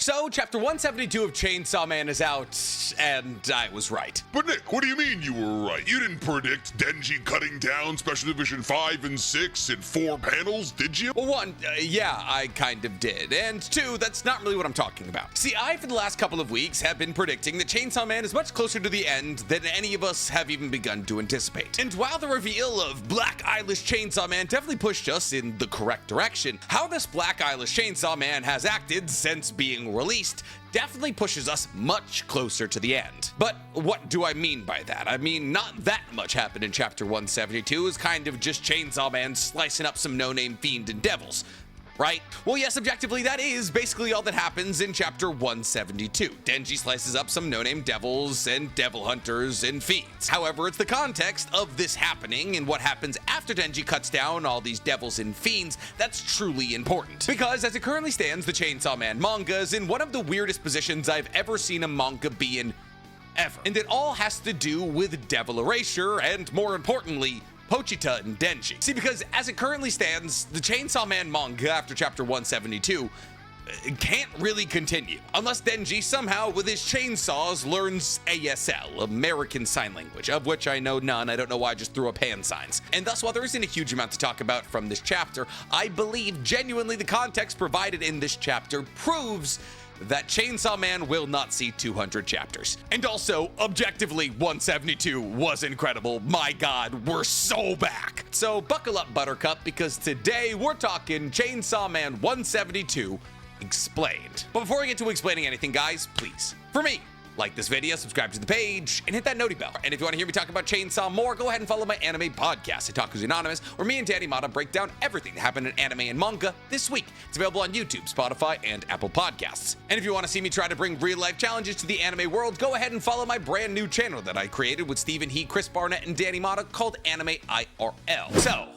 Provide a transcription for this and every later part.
So, chapter 172 of Chainsaw Man is out, and I was right. But Nick, what do you mean you were right? You didn't predict Denji cutting down Special Division 5 and 6 in 4 panels, did you? Well, one, yeah, I kind of did. And two, that's not really what I'm talking about. See, I, for the last couple of weeks, have been predicting that Chainsaw Man is much closer to the end than any of us have even begun to anticipate. And while the reveal of Black Eyelash Chainsaw Man definitely pushed us in the correct direction, how this Black Eyelash Chainsaw Man has acted since being released definitely pushes us much closer to the end. But what do I mean by that? I mean, not that much happened in chapter 172. It's kind of just Chainsaw Man slicing up some no-name fiend and devils. Right? Well, yes, objectively, that is basically all that happens in chapter 172. Denji slices up some no-name devils and devil hunters and fiends. However, it's the context of this happening and what happens after Denji cuts down all these devils and fiends that's truly important. Because as it currently stands, the Chainsaw Man manga is in one of the weirdest positions I've ever seen a manga be in ever. And it all has to do with devil erasure and, more importantly, Pochita and Denji. See, because as it currently stands, the Chainsaw Man manga after chapter 172 can't really continue unless Denji somehow with his chainsaws learns ASL, American Sign Language, of which I know none. I don't know why I just threw up hand signs. And thus, while there isn't a huge amount to talk about from this chapter, I believe genuinely the context provided in this chapter proves that Chainsaw Man will not see 200 chapters. And also, objectively, 172 was incredible. My God, we're so back. So buckle up, Buttercup, because today we're talking Chainsaw Man 172 Explained. But before we get to explaining anything, guys, please, for me, like this video, subscribe to the page, and hit that noti bell. And if you want to hear me talk about Chainsaw more, go ahead and follow my anime podcast, Otaku's Anonymous, where me and Danny Mata break down everything that happened in anime and manga this week. It's available on YouTube, Spotify, and Apple Podcasts. And if you want to see me try to bring real-life challenges to the anime world, go ahead and follow my brand new channel that I created with Stephen He, Chris Barnett, and Danny Mata called Anime IRL. So,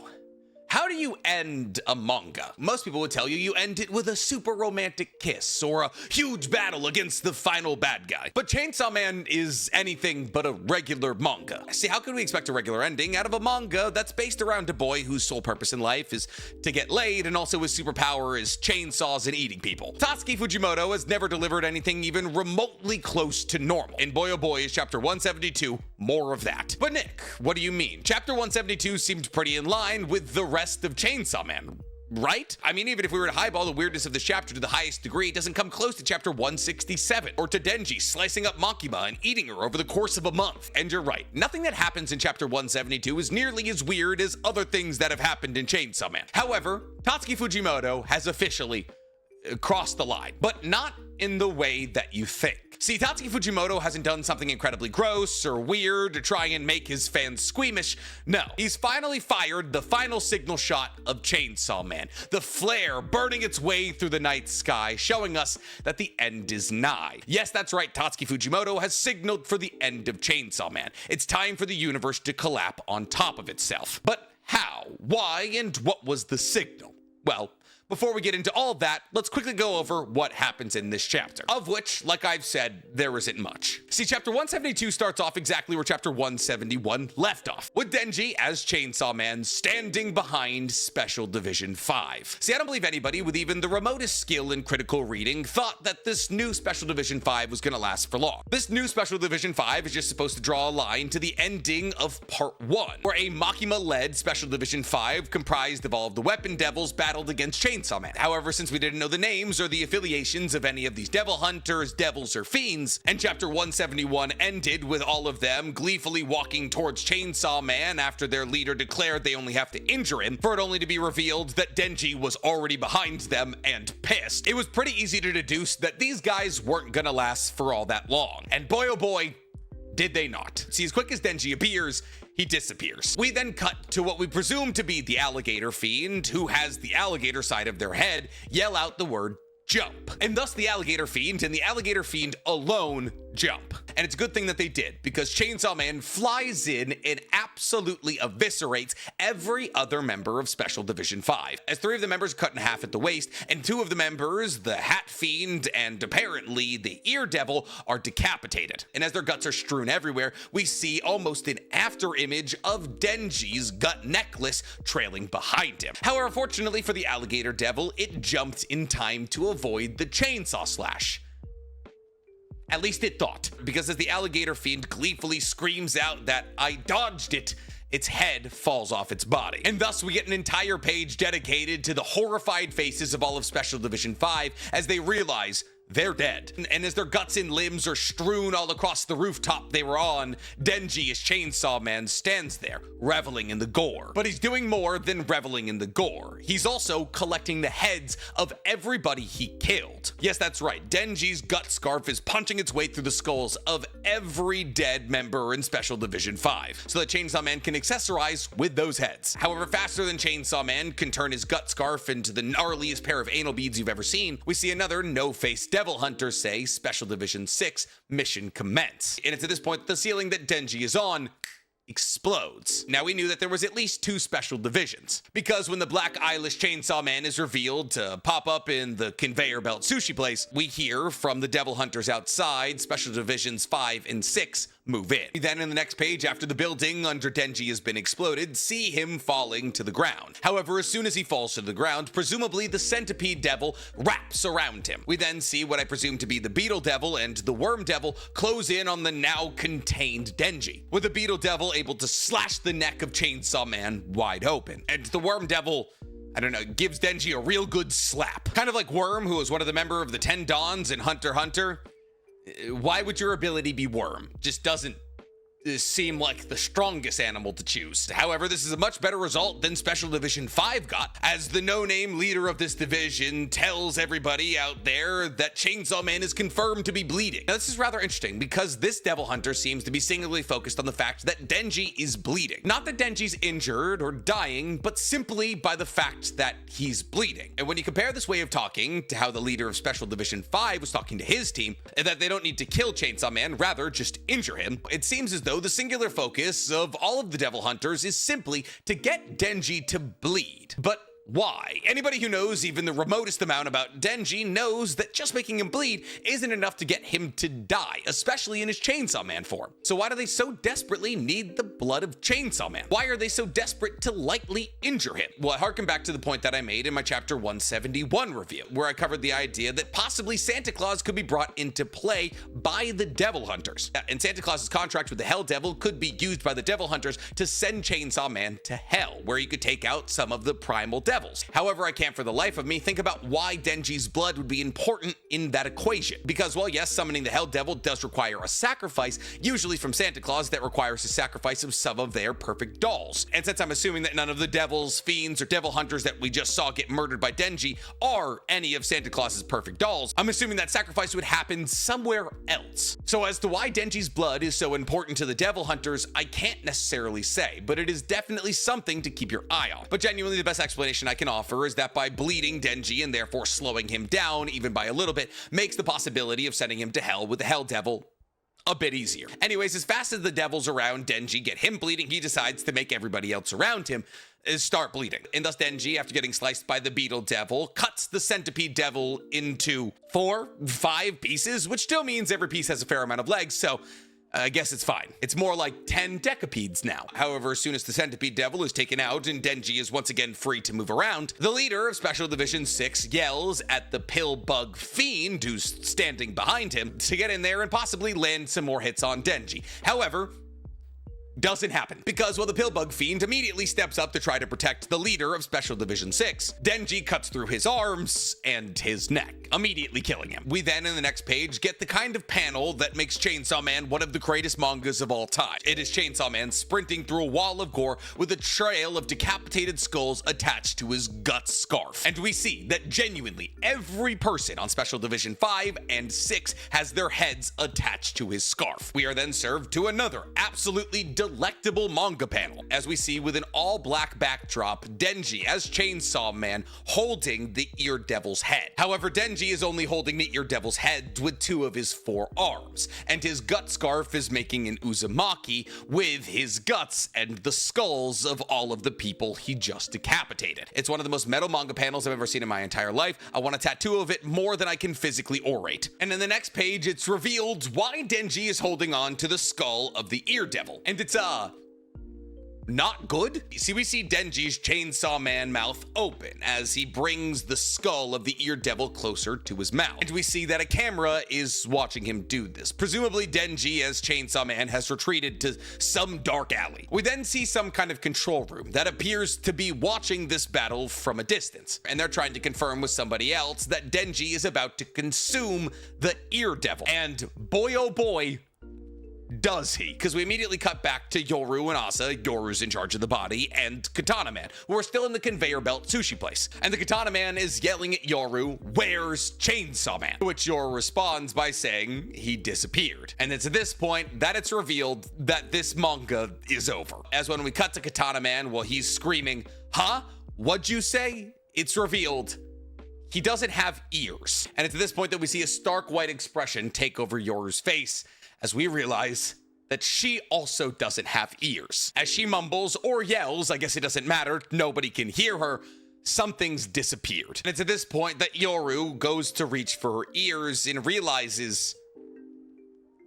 how do you end a manga? Most people would tell you you end it with a super romantic kiss or a huge battle against the final bad guy. But Chainsaw Man is anything but a regular manga. See, how could we expect a regular ending out of a manga that's based around a boy whose sole purpose in life is to get laid and also his superpower is chainsaws and eating people? Tatsuki Fujimoto has never delivered anything even remotely close to normal. And boy oh boy is chapter 172 more of that. But Nick, what do you mean? Chapter 172 seemed pretty in line with the rest of Chainsaw Man, right? I mean, even if we were to highball the weirdness of this chapter to the highest degree, it doesn't come close to chapter 167, or to Denji slicing up Makima and eating her over the course of a month. And you're right, nothing that happens in chapter 172 is nearly as weird as other things that have happened in Chainsaw Man. However, Tatsuki Fujimoto has officially crossed the line, but not in the way that you think. See, Tatsuki Fujimoto hasn't done something incredibly gross or weird to try and make his fans squeamish. No, he's finally fired the final signal shot of Chainsaw Man, the flare burning its way through the night sky, showing us that the end is nigh. Yes, that's right, Tatsuki Fujimoto has signaled for the end of Chainsaw Man. It's time for the universe to collapse on top of itself. But how, why, and what was the signal? Well, before we get into all of that, let's quickly go over what happens in this chapter, of which, like I've said, there isn't much. See, chapter 172 starts off exactly where chapter 171 left off, with Denji as Chainsaw Man standing behind Special Division 5. See, I don't believe anybody with even the remotest skill in critical reading thought that this new Special Division 5 was gonna last for long. This new Special Division 5 is just supposed to draw a line to the ending of Part 1, where a Makima-led Special Division 5 comprised of all of the weapon devils battled against Chainsaw Man. However, since we didn't know the names or the affiliations of any of these devil hunters, devils, or fiends, and chapter 171 ended with all of them gleefully walking towards Chainsaw Man after their leader declared they only have to injure him, for it only to be revealed that Denji was already behind them and pissed, it was pretty easy to deduce that these guys weren't gonna last for all that long. And boy oh boy, did they not. See, as quick as Denji appears, he disappears. We then cut to what we presume to be the alligator fiend, who has the alligator side of their head yell out the word jump. And thus the alligator fiend and the alligator fiend alone jump. And it's a good thing that they did, because Chainsaw Man flies in and absolutely eviscerates every other member of Special Division 5, as 3 of the members are cut in half at the waist, and 2 of the members, the Hat Fiend and apparently the Ear Devil, are decapitated. And as their guts are strewn everywhere, we see almost an after image of Denji's gut necklace trailing behind him. However, fortunately for the Alligator Devil, it jumped in time to avoid the chainsaw slash. At least it thought, because as the Alligator Fiend gleefully screams out that "I dodged it," its head falls off its body. And thus we get an entire page dedicated to the horrified faces of all of Special Division 5 as they realize they're dead. And as their guts and limbs are strewn all across the rooftop they were on, Denji as Chainsaw Man stands there, reveling in the gore. But he's doing more than reveling in the gore. He's also collecting the heads of everybody he killed. Yes, that's right. Denji's gut scarf is punching its way through the skulls of every dead member in Special Division 5, so that Chainsaw Man can accessorize with those heads. However, faster than Chainsaw Man can turn his gut scarf into the gnarliest pair of anal beads you've ever seen, we see another no-face Devil Hunter say, "Special Division 6, mission commence." And it's at this point that the ceiling that Denji is on explodes. Now, we knew that there was at least 2 special divisions, because when the Black Eyelash Chainsaw Man is revealed to pop up in the conveyor belt sushi place, we hear from the Devil Hunters outside, Special Divisions 5 and 6 move in. We then, in the next page, after the building under Denji has been exploded, see him falling to the ground. However, as soon as he falls to the ground, presumably the Centipede Devil wraps around him. We then see what I presume to be the Beetle Devil and the Worm Devil close in on the now contained Denji, with the Beetle Devil able to slash the neck of Chainsaw Man wide open. And the Worm Devil, I don't know, gives Denji a real good slap. Kind of like Worm, who was one of the members of the 10 Dons in Hunter x Hunter. Why would your ability be Worm? Just doesn't seem like the strongest animal to choose. However, this is a much better result than Special Division 5 got, as the no-name leader of this division tells everybody out there that Chainsaw Man is confirmed to be bleeding. Now, this is rather interesting, because this Devil Hunter seems to be singularly focused on the fact that Denji is bleeding. Not that Denji's injured or dying, but simply by the fact that he's bleeding. And when you compare this way of talking to how the leader of Special Division 5 was talking to his team, and that they don't need to kill Chainsaw Man, rather just injure him, it seems as though the singular focus of all of the Devil Hunters is simply to get Denji to bleed. But why? Anybody who knows even the remotest amount about Denji knows that just making him bleed isn't enough to get him to die, especially in his Chainsaw Man form. So why do they so desperately need the blood of Chainsaw Man? Why are they so desperate to lightly injure him? Well, I harken back to the point that I made in my chapter 171 review, where I covered the idea that possibly Santa Claus could be brought into play by the Devil Hunters. And Santa Claus's contract with the Hell Devil could be used by the Devil Hunters to send Chainsaw Man to hell, where he could take out some of the primal devils. However, I can't for the life of me think about why Denji's blood would be important in that equation. Because, well, yes, summoning the Hell Devil does require a sacrifice, usually from Santa Claus, that requires a sacrifice of some of their perfect dolls. And since I'm assuming that none of the devils, fiends, or devil hunters that we just saw get murdered by Denji are any of Santa Claus's perfect dolls, I'm assuming that sacrifice would happen somewhere else. So as to why Denji's blood is so important to the Devil Hunters, I can't necessarily say, but it is definitely something to keep your eye on. But genuinely, the best explanation I can offer is that by bleeding Denji and therefore slowing him down even by a little bit makes the possibility of sending him to hell with the Hell Devil a bit easier. Anyways, as fast as the devils around Denji get him bleeding, he decides to make everybody else around him start bleeding. And thus Denji, after getting sliced by the Beetle Devil, cuts the Centipede Devil into 4, 5 pieces, which still means every piece has a fair amount of legs, so I guess it's fine. It's more like 10 decapeds now. However, as soon as the Centipede Devil is taken out and Denji is once again free to move around, the leader of Special Division 6 yells at the Pillbug Fiend, who's standing behind him, to get in there and possibly land some more hits on Denji. However, doesn't happen, because while the Pillbug Fiend immediately steps up to try to protect the leader of Special Division 6, Denji cuts through his arms and his neck, immediately killing him. We then, in the next page, get the kind of panel that makes Chainsaw Man one of the greatest mangas of all time. It is Chainsaw Man sprinting through a wall of gore with a trail of decapitated skulls attached to his gut scarf. And we see that genuinely every person on Special Division 5 and 6 has their heads attached to his scarf. We are then served to another absolutely delectable manga panel, as we see with an all-black backdrop Denji as Chainsaw Man holding the Ear Devil's head. However, Denji is only holding the Ear Devil's head with 2 of his 4 arms, and his gut scarf is making an uzumaki with his guts and the skulls of all of the people he just decapitated. It's one of the most metal manga panels I've ever seen in my entire life. I want a tattoo of it more than I can physically orate. And in the next page, it's revealed why Denji is holding on to the skull of the Ear Devil. And it's, not good. See, we see Denji's Chainsaw Man mouth open as he brings the skull of the Ear Devil closer to his mouth. And we see that a camera is watching him do this. Presumably Denji as Chainsaw Man has retreated to some dark alley. We then see some kind of control room that appears to be watching this battle from a distance. And they're trying to confirm with somebody else that Denji is about to consume the Ear Devil. And boy, oh boy, does he? Because we immediately cut back to Yoru and Asa. Yoru's in charge of the body, and Katana Man, who are still in the conveyor belt sushi place. And the Katana Man is yelling at Yoru, "Where's Chainsaw Man?" To which Yoru responds by saying he disappeared. And it's at this point that it's revealed that this manga is over. As when we cut to Katana Man, while he's screaming, "Huh? What'd you say?" it's revealed he doesn't have ears. And it's at this point that we see a stark white expression take over Yoru's face, as we realize that she also doesn't have ears. As she mumbles or yells, I guess it doesn't matter, nobody can hear her, something's disappeared. And it's at this point that Yoru goes to reach for her ears and realizes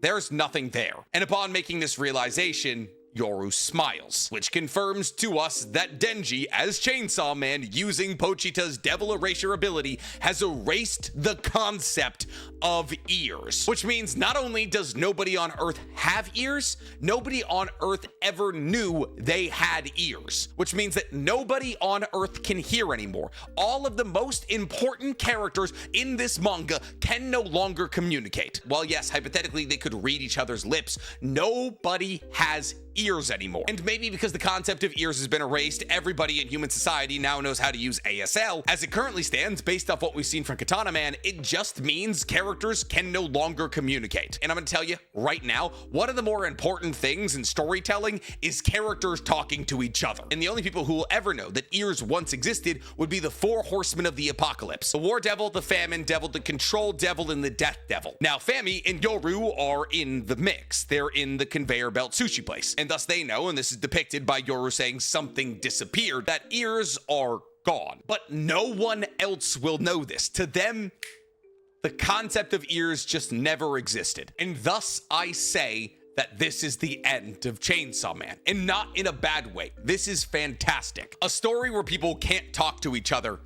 there's nothing there. And upon making this realization, Yoru smiles, which confirms to us that Denji, as Chainsaw Man, using Pochita's devil erasure ability, has erased the concept of ears. Which means not only does nobody on Earth have ears, nobody on Earth ever knew they had ears. Which means that nobody on Earth can hear anymore. All of the most important characters in this manga can no longer communicate. While yes, hypothetically they could read each other's lips, nobody has ears anymore. And maybe because the concept of ears has been erased, everybody in human society now knows how to use ASL. As it currently stands, based off what we've seen from Katana Man, it just means characters can no longer communicate. And I'm gonna tell you right now, one of the more important things in storytelling is characters talking to each other. And the only people who will ever know that ears once existed would be the 4 horsemen of the apocalypse: the War Devil, the Famine Devil, the Control Devil, and the Death Devil. Now, Fami and Yoru are in the mix. They're in the conveyor belt sushi place. And thus they know, and this is depicted by Yoru saying something disappeared, that ears are gone. But no one else will know this. To them, the concept of ears just never existed. And thus I say that this is the end of Chainsaw Man. And not in a bad way. This is fantastic. A story where people can't talk to each other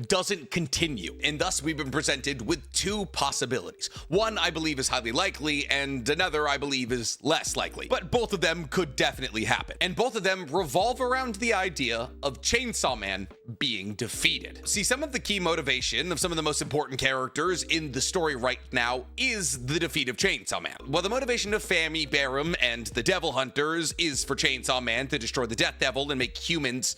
doesn't continue, and thus we've been presented with 2 possibilities. One I believe is highly likely, and another I believe is less likely, but both of them could definitely happen, and both of them revolve around the idea of Chainsaw Man being defeated. See, some of the key motivation of some of the most important characters in the story right now is the defeat of Chainsaw Man. While the motivation of Fami, Barum, and the Devil Hunters is for Chainsaw Man to destroy the Death Devil and make humans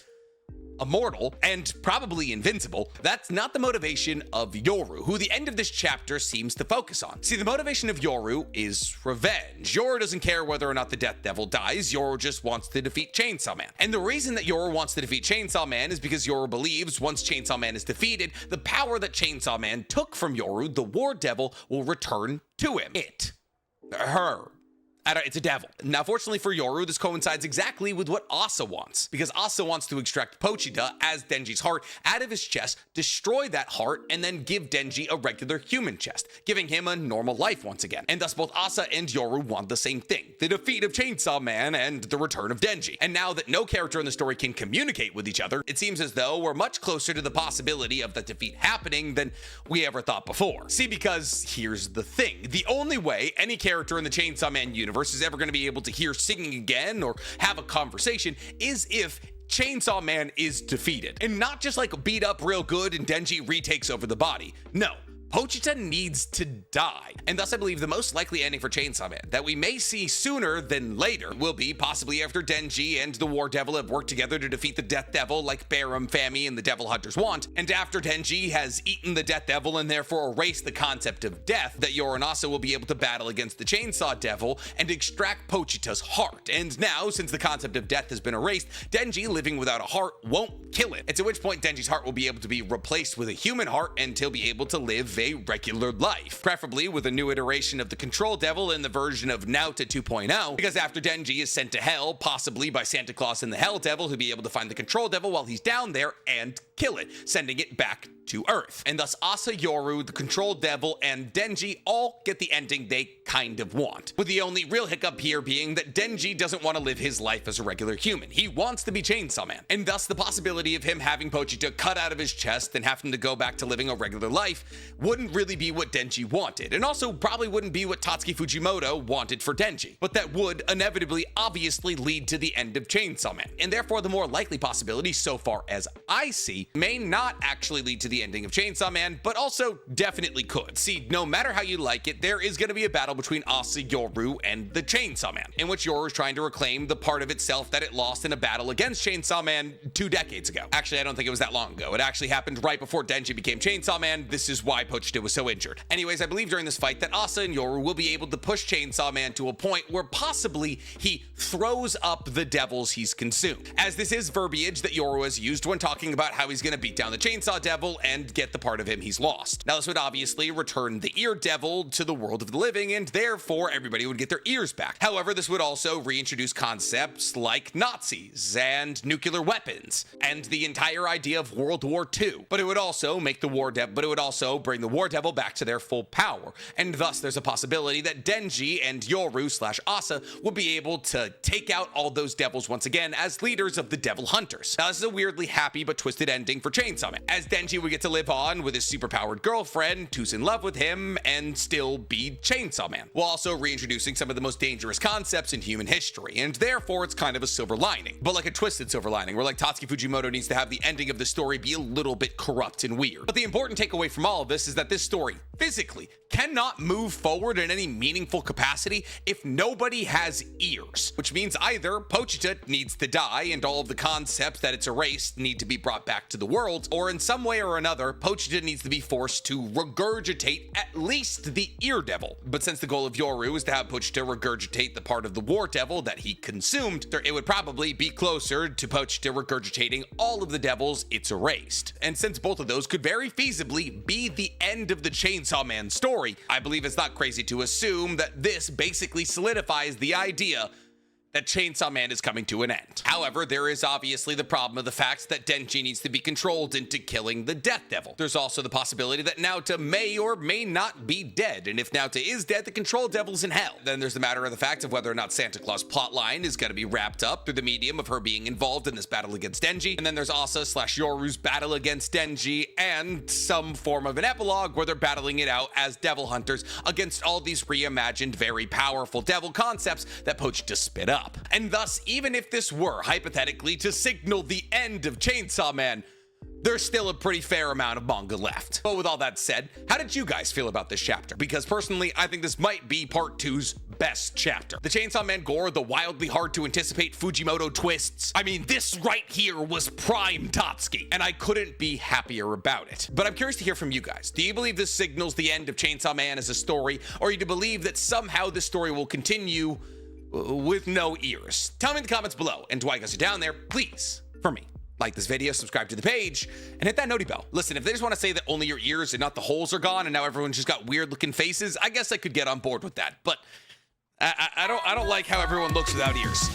immortal and probably invincible, that's not the motivation of Yoru, who the end of this chapter seems to focus on. See, the motivation of Yoru is revenge. Yoru doesn't care whether or not the Death Devil dies. Yoru just wants to defeat Chainsaw Man. And the reason that Yoru wants to defeat Chainsaw Man is because Yoru believes once Chainsaw Man is defeated, the power that Chainsaw Man took from Yoru, the War Devil, will return to him. Her. It's a devil. Now, fortunately for Yoru, this coincides exactly with what Asa wants, because Asa wants to extract Pochita as Denji's heart out of his chest, destroy that heart, and then give Denji a regular human chest, giving him a normal life once again. And thus both Asa and Yoru want the same thing: the defeat of Chainsaw Man and the return of Denji. And now that no character in the story can communicate with each other, it seems as though we're much closer to the possibility of the defeat happening than we ever thought before. See, because here's the thing: the only way any character in the Chainsaw Man universe is ever going to be able to hear singing again or have a conversation is if Chainsaw Man is defeated. And not just like beat up real good and Denji retakes over the body. No. Pochita needs to die. And thus I believe the most likely ending for Chainsaw Man that we may see sooner than later will be possibly after Denji and the War Devil have worked together to defeat the Death Devil like Barum, Fami, and the Devil Hunters want, and after Denji has eaten the Death Devil and therefore erased the concept of death, that Yoru and Asa will be able to battle against the Chainsaw Devil and extract Pochita's heart. And now, since the concept of death has been erased, Denji living without a heart won't kill it. It's at which point Denji's heart will be able to be replaced with a human heart and he'll be able to live a regular life, preferably with a new iteration of the Control Devil in the version of Naota 2.0, because after Denji is sent to hell, possibly by Santa Claus and the Hell Devil, he'll be able to find the Control Devil while he's down there and kill it, sending it back to Earth. And thus Asa, Yoru, the Control Devil, and Denji all get the ending they kind of want. With the only real hiccup here being that Denji doesn't want to live his life as a regular human. He wants to be Chainsaw Man. And thus the possibility of him having Pochita cut out of his chest and having to go back to living a regular life wouldn't really be what Denji wanted. And also probably wouldn't be what Tatsuki Fujimoto wanted for Denji. But that would inevitably, obviously lead to the end of Chainsaw Man. And therefore the more likely possibility, so far as I see, may not actually lead to the ending of Chainsaw Man, but also definitely could. See, no matter how you like it, there is going to be a battle between Asa, Yoru, and the Chainsaw Man, in which Yoru is trying to reclaim the part of itself that it lost in a battle against Chainsaw Man 2 decades ago. Actually, I don't think it was that long ago. It actually happened right before Denji became Chainsaw Man. This is why Pochita was so injured. Anyways, I believe during this fight that Asa and Yoru will be able to push Chainsaw Man to a point where possibly he throws up the devils he's consumed, as this is verbiage that Yoru has used when talking about how he's going to beat down the Chainsaw Devil and get the part of him he's lost. Now, this would obviously return the Ear Devil to the world of the living, and therefore everybody would get their ears back. However, this would also reintroduce concepts like Nazis and nuclear weapons and the entire idea of World War II. But it would also make the but it would also bring the War Devil back to their full power. And thus there's a possibility that Denji and Yoru/Asa would be able to take out all those devils once again as leaders of the Devil Hunters. Now, this is a weirdly happy but twisted ending for Chainsaw Man, as Denji would get to live on with his superpowered girlfriend, who's in love with him, and still be Chainsaw Man, while also reintroducing some of the most dangerous concepts in human history, and therefore it's kind of a silver lining, but like a twisted silver lining, where like Tatsuki Fujimoto needs to have the ending of the story be a little bit corrupt and weird. But the important takeaway from all of this is that this story, physically, cannot move forward in any meaningful capacity if nobody has ears, which means either Pochita needs to die and all of the concepts that it's erased need to be brought back to the world, or in some way or another, Pochita needs to be forced to regurgitate at least the Ear Devil. But since the goal of Yoru is to have Pochita regurgitate the part of the War Devil that he consumed, it would probably be closer to Pochita regurgitating all of the devils it's erased. And since both of those could very feasibly be the end of the Chainsaw Man story, I believe it's not crazy to assume that this basically solidifies the idea that Chainsaw Man is coming to an end. However, there is obviously the problem of the fact that Denji needs to be controlled into killing the Death Devil. There's also the possibility that Naota may or may not be dead, and if Naota is dead, the Control Devil's in hell. Then there's the matter of the fact of whether or not Santa Claus plotline is going to be wrapped up through the medium of her being involved in this battle against Denji, and then there's Asa/Yoru's battle against Denji, and some form of an epilogue where they're battling it out as Devil Hunters against all these reimagined, very powerful devil concepts that Pochita spit up. And thus, even if this were, hypothetically, to signal the end of Chainsaw Man, there's still a pretty fair amount of manga left. But with all that said, how did you guys feel about this chapter? Because personally, I think this might be part 2's best chapter. The Chainsaw Man gore, the wildly hard to anticipate Fujimoto twists. I mean, this right here was prime Tatsuki, and I couldn't be happier about it. But I'm curious to hear from you guys. Do you believe this signals the end of Chainsaw Man as a story, or do you believe that somehow this story will continue with no ears? Tell me in the comments below, and while you guys are down there, please, for me, like this video, subscribe to the page, and hit that noti bell. Listen, if they just want to say that only your ears and not the holes are gone, and now everyone's just got weird looking faces, I guess I could get on board with that. But I don't like how everyone looks without ears.